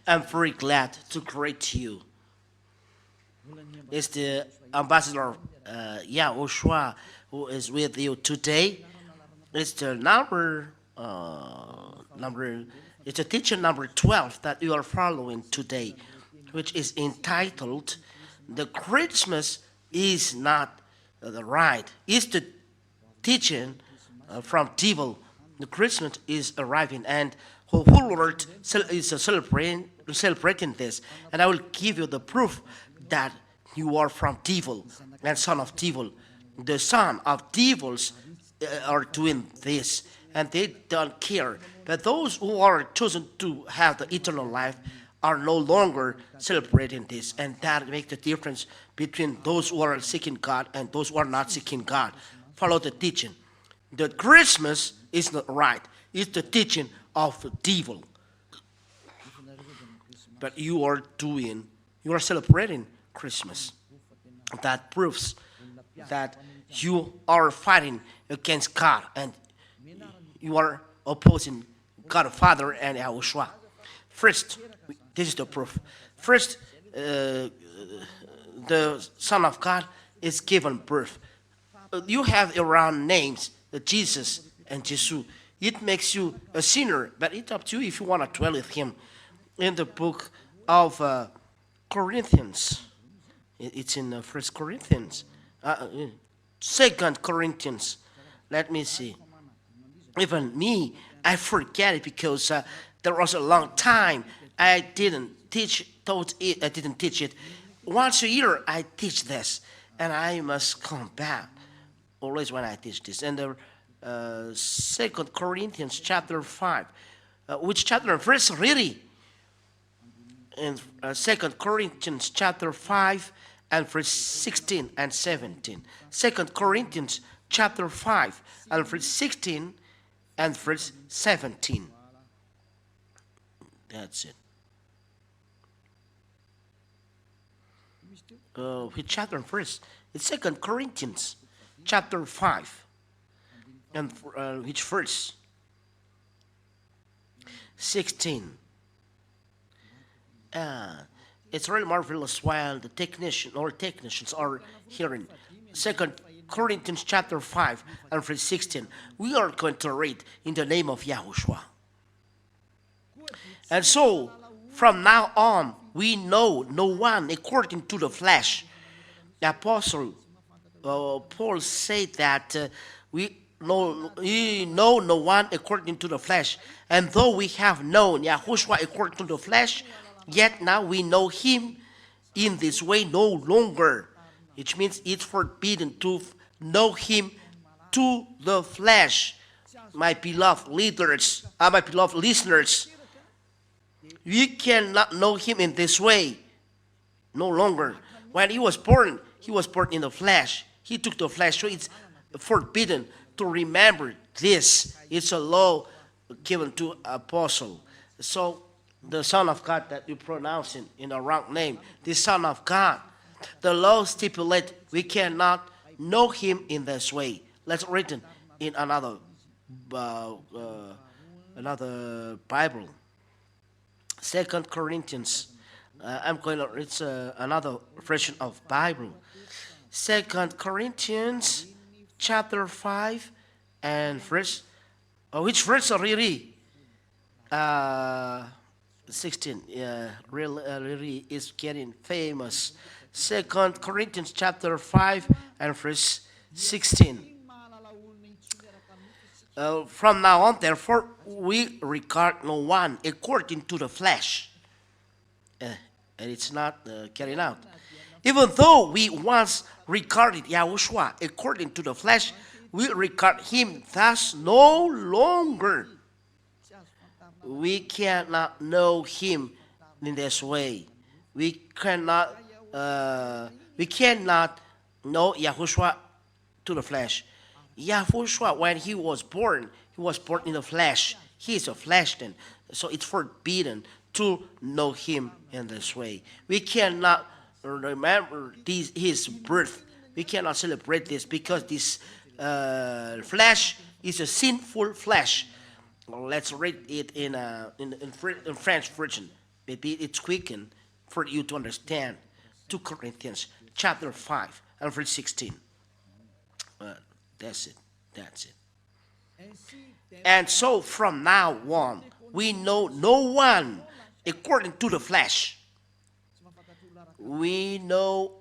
I'm very glad to greet you. It's the ambassador YAHOSHUAH who is with you today. It's the number. It's a teacher number 12 that you are following today, which is entitled "The Christmas is not the right." It's the teaching from devil. The Christmas is arriving, and whole world is celebrating this. And I will give you the proof that you are from devil and son of devil. The son of devils are doing this, and they don't care. But those who are chosen to have the eternal life are no longer celebrating this, and that makes the difference between those who are seeking God and those who are not seeking God. Follow the teaching. The Christmas is not right. It's the teaching of the devil. But you are celebrating Christmas. That proves that you are fighting against God and you are opposing God the Father and YAHOSHUAH. First, this is the proof. First, the Son of God is given birth. You have around names, Jesus and Jesus. It makes you a sinner, but it's up to you if you want to dwell with him. In the book of Corinthians, it's in First Corinthians, Second Corinthians. Let me see. Even me, I forget it because there was a long time I didn't teach it. Once a year I teach this, and I must come back always when I teach this. And the Second Corinthians chapter 5, which chapter and verse really? In Second Corinthians chapter 5 and verse 16 and 17. Second Corinthians chapter 5 and verse 16 and verse 17. That's it. Which chapter and verse? It's Second Corinthians chapter 5 and which verse? 16. It's really marvelous while the technicians are hearing. Second Corinthians chapter 5 and verse 16. We are going to read in the name of YAHOSHUAH. And so, from now on, we know no one according to the flesh. The apostle Paul said that we know no one according to the flesh. And though we have known YAHOSHUAH according to the flesh, yet now we know him in this way no longer. Which means it's forbidden to know him to the flesh. My beloved leaders, my beloved listeners, we cannot know him in this way no longer. When he was born in the flesh. He took the flesh, so it's forbidden to remember this. It's a law given to apostle. So the Son of God that you pronounce in the wrong name, the Son of God, the law stipulates we cannot know him in this way. Let's read it in another Bible. Second Corinthians. It's another version of Bible. Second Corinthians chapter 5 and verse. Which verse really? 16. Yeah, really is getting famous. Second Corinthians chapter 5 and verse 16. From now on, therefore, we regard no one according to the flesh. And it's not carried out. Even though we once regarded YAHOSHUAH according to the flesh, we regard him thus no longer. We cannot know him in this way. We cannot know YAHOSHUAH to the flesh. YAHOSHUAH, when he was born in the flesh. He is a flesh then. So it's forbidden to know him in this way. We cannot remember his birth. We cannot celebrate this because this flesh is a sinful flesh. Let's read it in French version. Maybe it's quicken for you to understand. 2 Corinthians chapter 5 and verse 16. Uh, that's it. That's it. And so from now on, we know no one according to the flesh. We know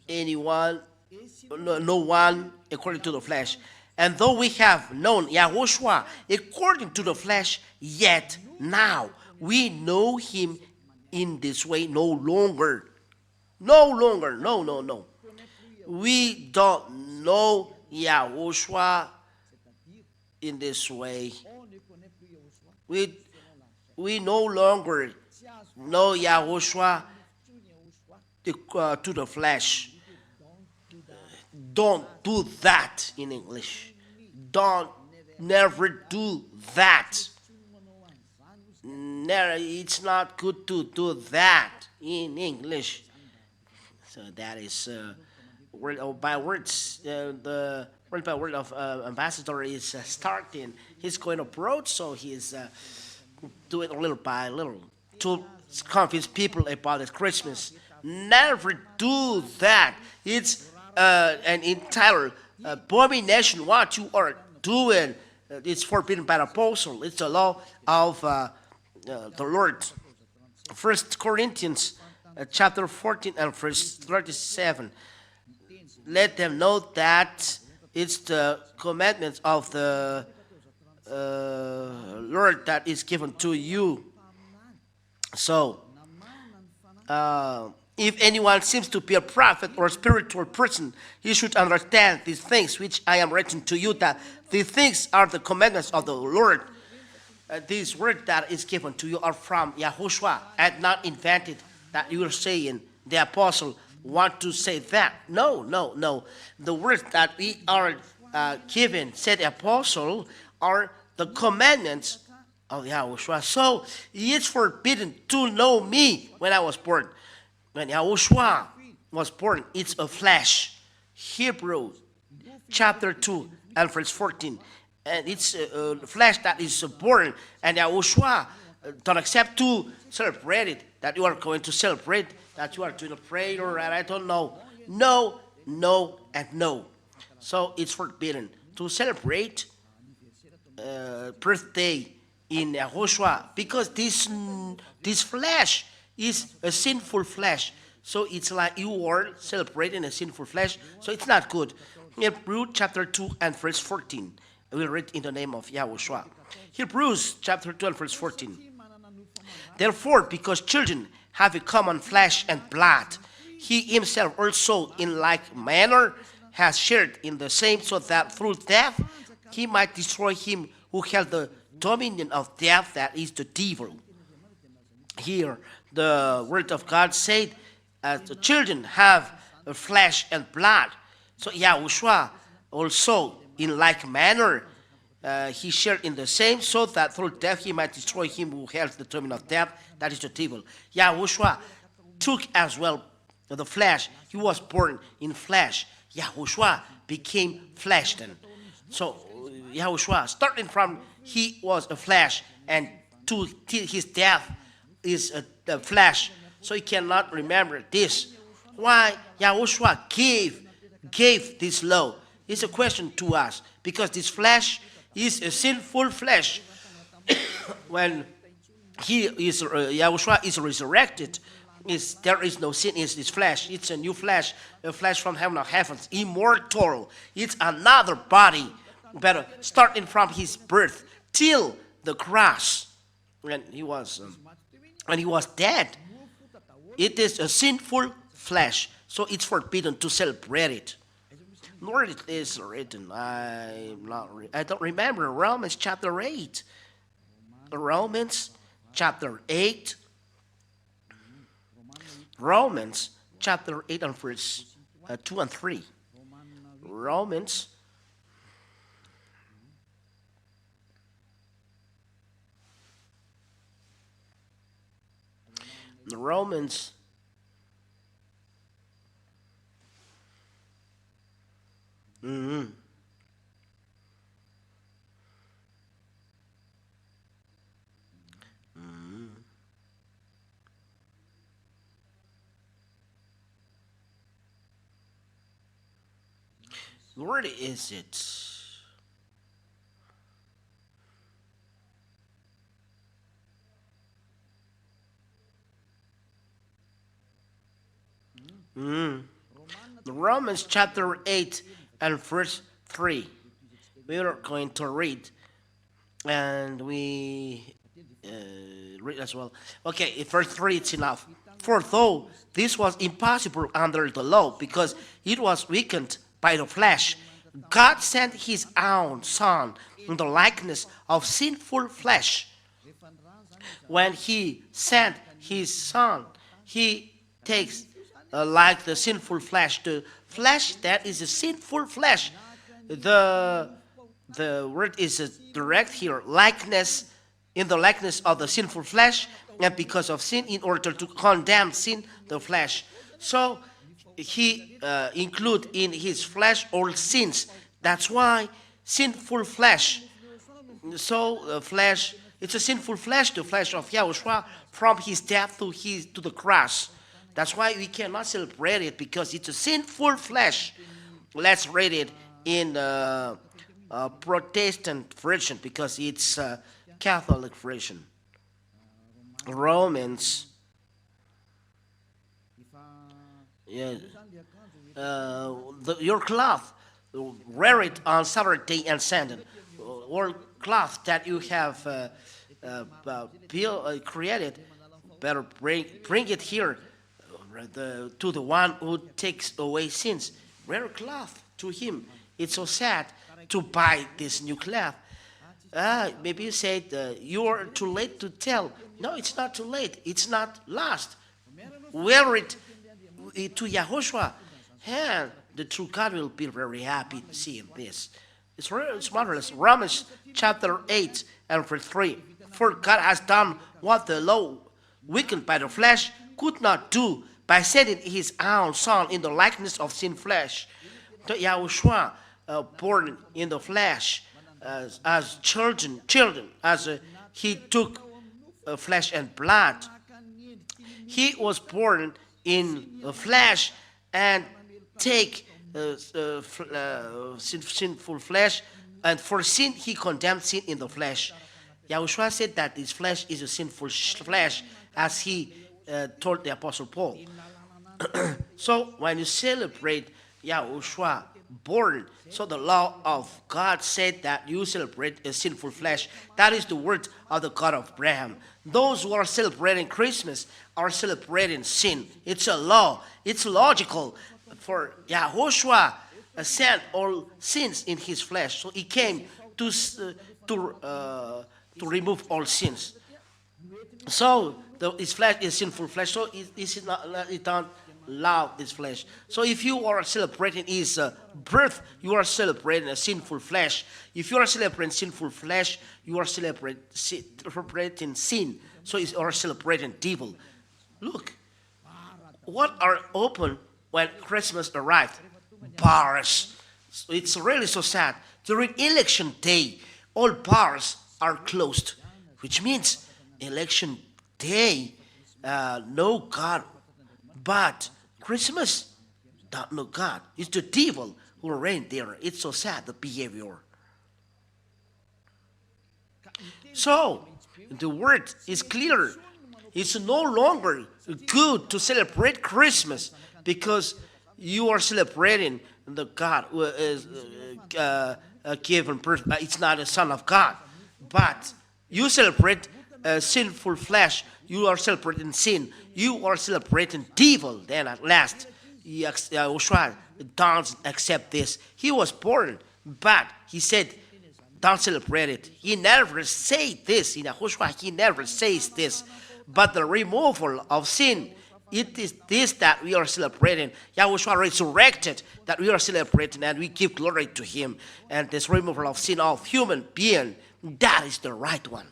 anyone, no one according to the flesh. And though we have known YAHOSHUAH according to the flesh, yet now we know him in this way no longer. No longer. No, no, no. We don't know YAHOSHUAH in this way. We no longer know YAHOSHUAH to the flesh. Don't do that in English. Don't never do that. Never, it's not good to do that in English. So that is word by words. The word by word of ambassador is starting. He's going abroad, so he's doing little by little to convince people about this Christmas. Never do that. It's an entire abomination what you are doing. It's forbidden by the apostle. It's the law of the Lord. 1 Corinthians chapter 14 and verse 37. Let them know that it's the commandments of the Lord that is given to you. So, if anyone seems to be a prophet or a spiritual person, he should understand these things which I am writing to you, that these things are the commandments of the Lord. These words that is given to you are from YAHOSHUAH and not invented, that you are saying the apostle want to say that. No, no, no. The words that we are given, said the apostle, are the commandments of YAHOSHUAH. So it's forbidden to know me when I was born. When YAHOSHUAH was born, it's a flesh. Hebrew chapter 2 and verse 14. And it's a flesh that is born. And YAHOSHUAH don't accept to celebrate it. That you are going to celebrate, that you are doing a prayer, and I don't know. No, no, and no. So it's forbidden to celebrate birthday in YAHOSHUAH, because this flesh is a sinful flesh. So it's like you are celebrating a sinful flesh. So it's not good. Hebrews chapter 2 and verse 14. I will read in the name of YAHOSHUAH. Hebrews chapter 2 and verse 14. Therefore, because children have a common flesh and blood, he himself also in like manner has shared in the same, so that through death he might destroy him who held the dominion of death, that is the devil. Here, the word of God said, the children have a flesh and blood. So YAHOSHUAH also in like manner he shared in the same, so that through death he might destroy him who held the dominion of death, that is the devil. YAHOSHUAH took as well the flesh. He was born in flesh. YAHOSHUAH became flesh then. So YAHOSHUAH, starting from he was a flesh, and to his death is a flesh. So he cannot remember this. Why YAHOSHUAH gave this law? It's a question to us, because this flesh is a sinful flesh. When YAHOSHUAH is resurrected, there is no sin in this flesh. It's a new flesh, a flesh from heaven of heavens, immortal. It's another body, but starting from his birth till the cross, when he was dead. It is a sinful flesh, so it's forbidden to celebrate it. Nor it is written. I don't remember. Romans chapter 8. Romans chapter 8. Romans chapter 8 and verse 2 and 3. Romans Romans Where is it? Romans chapter 8 and verse 3. We are going to read, and we read as well. Okay, in verse 3 it's enough. For though this was impossible under the law, because it was weakened by the flesh, God sent his own Son in the likeness of sinful flesh. When he sent his Son, he takes like the sinful flesh, the flesh that is a sinful flesh. The word is direct here, likeness, in the likeness of the sinful flesh, and because of sin, in order to condemn sin, the flesh. So he include in his flesh all sins. That's why sinful flesh. So flesh, it's a sinful flesh, the flesh of YAHOSHUAH, from his death to the cross. That's why we cannot celebrate it, because it's a sinful flesh. Let's read it in Protestant version, because it's a Catholic version. Romans. Yeah. Your cloth, wear it on Saturday and Sunday. Or cloth that you have created, better bring it here to the one who takes away sins. Wear a cloth to him. It's so sad to buy this new cloth. Maybe you said you're too late to tell. No, it's not too late. It's not lost. Wear it to YAHOSHUAH. And the true God will be very happy seeing this. It's marvelous. Romans chapter 8 and verse 3. For God has done what the law, weakened by the flesh, could not do, by sending his own Son in the likeness of sin flesh. The YAHOSHUAH, born in the flesh, as children, as he took flesh and blood. He was born in the flesh and take sinful flesh, and for sin he condemned sin in the flesh. YAHOSHUAH said that his flesh is a sinful flesh, as he told the Apostle Paul. So when you celebrate YAHOSHUAH born, so the law of God said that you celebrate a sinful flesh. That is the word of the God of Abraham. Those who are celebrating Christmas are celebrating sin. It's a law. It's logical. For YAHOSHUAH sent all sins in his flesh, so he came to remove all sins. So his flesh is sinful flesh, so it don't love this flesh. So if you are celebrating his birth, you are celebrating a sinful flesh. If you are celebrating sinful flesh, you are celebrating sin. So you are celebrating devil. Look, what are open when Christmas arrived? Bars. So it's really so sad. During election day, all bars are closed, which means election day, no God. But Christmas, don't know God. It's the devil who reign there. It's so sad, the behavior. So, the word is clear. It's no longer good to celebrate Christmas because you are celebrating the God who is given birth. It's not a son of God. But you celebrate sinful flesh. You are celebrating sin. You are celebrating devil. Then at last, YAHOSHUAH don't accept this. He was born, but he said, don't celebrate it. He never said this. In YAHOSHUAH, he never says this. But the removal of sin, it is this that we are celebrating. YAHOSHUAH resurrected, that we are celebrating, and we give glory to him. And this removal of sin of human being, that is the right one.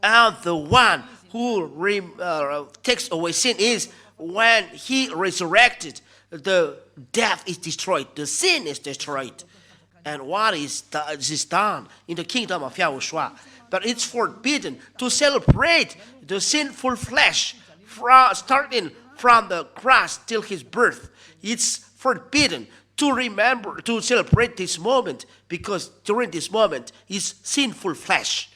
And the one who takes away sin is when he resurrected, the death is destroyed, the sin is destroyed. And what is done in the kingdom of YAHOSHUAH? But it's forbidden to celebrate the sinful flesh starting from the cross till his birth. It's forbidden to remember, to celebrate this moment, because during this moment is sinful flesh.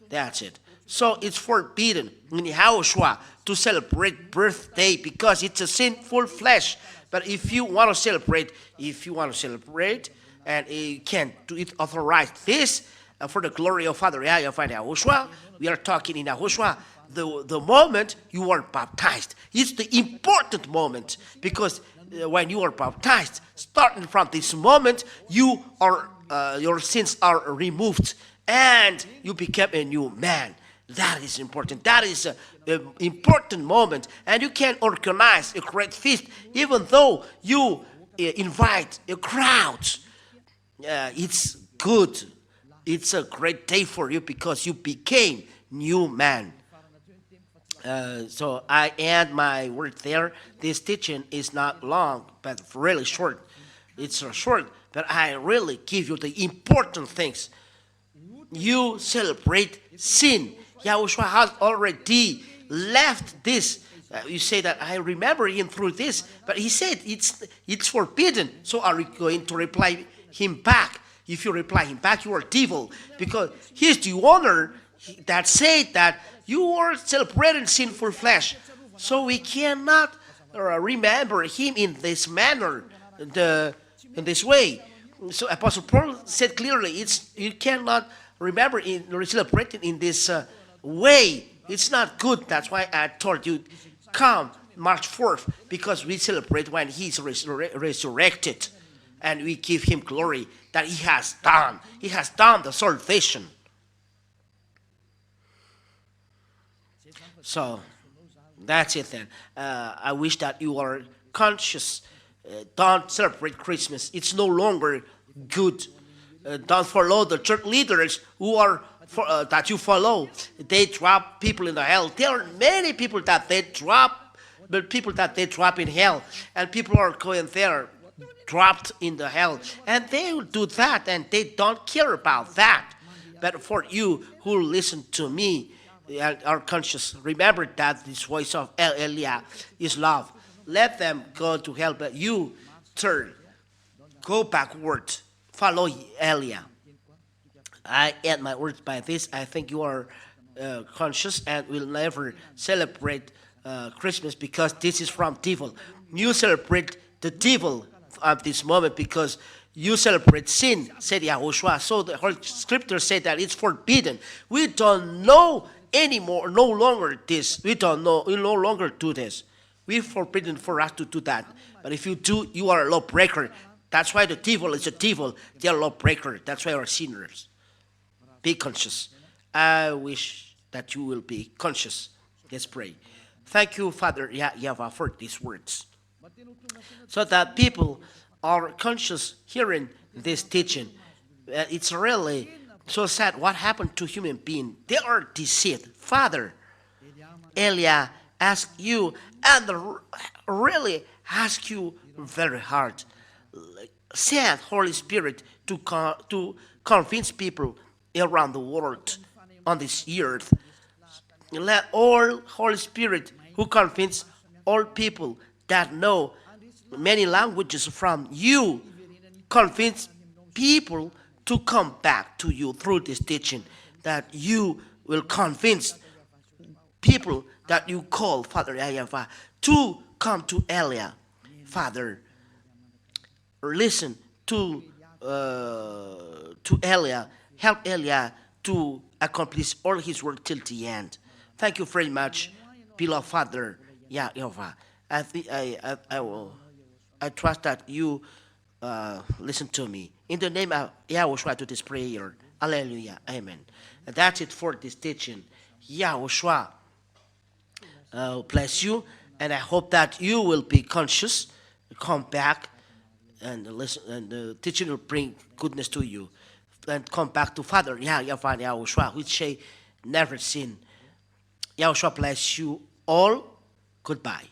That's it. So it's forbidden in YAHOSHUAH to celebrate birthday because it's a sinful flesh. But if you want to celebrate, and you can do it, authorize this for the glory of Father YAHVAH and YAHOSHUAH. We are talking in YAHOSHUAH. The moment you are baptized, it's the important moment, because when you are baptized, starting from this moment, you are your sins are removed and you become a new man. That is important. That is an important moment, and you can organize a great feast, even though you invite a crowd. It's good. It's a great day for you because you became new man. So I end my word there. This teaching is not long, but really short. It's short, but I really give you the important things. You celebrate sin. YAHOSHUAH has already left this. You say that I remember him through this, but he said it's forbidden. So are you going to reply him back? If you reply him back, you are devil, because he's the owner that said that you are celebrating sinful flesh. So we cannot remember him in this manner, in this way. So Apostle Paul said clearly, you cannot remember celebrating in this way. It's not good. That's why I told you, come March 4th, because we celebrate when he's resurrected, and we give him glory that he has done. He has done the salvation. So that's it then. I wish that you are conscious. Don't celebrate Christmas. It's no longer good. Don't follow the church leaders who are that you follow. They drop people in the hell. There are many people that they drop, but people that they drop in hell, and people are going there, dropped in the hell, and they will do that, and they don't care about that. But for you who listen to me, are conscious, remember that this voice of Elia is love. Let them go to hell, but you turn, go backward, follow Elia. I end my words by this. I think you are conscious and will never celebrate Christmas, because this is from devil. You celebrate the devil at this moment because you celebrate sin, said YAHOSHUAH. So the whole scripture said that it's forbidden. We don't know anymore, no longer this. We don't know, we no longer do this. We're forbidden for us to do that. But if you do, you are a lawbreaker. That's why the devil is a devil. They are a lawbreaker. That's why we are sinners. Be conscious. I wish that you will be conscious. Let's pray. Thank you, Father YAHVAH, for these words, so that people are conscious hearing this teaching. It's really so sad what happened to human beings. They are deceived. Father, Elia asked you, and really ask you very hard. Send Holy Spirit to convince people around the world on this earth. Let all Holy Spirit who convince all people that know many languages from you, convince people to come back to you through this teaching, that you will convince people that you call Father YAHVAH to come to Elia. Father, listen to Elia, help Elia to accomplish all his work till the end. Thank you very much, beloved Father YAHVAH. I trust that you listen to me. In the name of YAHOSHUAH, to this prayer. Hallelujah. Amen. And that's it for this teaching. YAHOSHUAH bless you. And I hope that you will be conscious, come back, and listen, and the teaching will bring goodness to you. And come back to Father YAHVAH and YAHOSHUAH, which say never sin. YAHOSHUAH bless you all. Goodbye.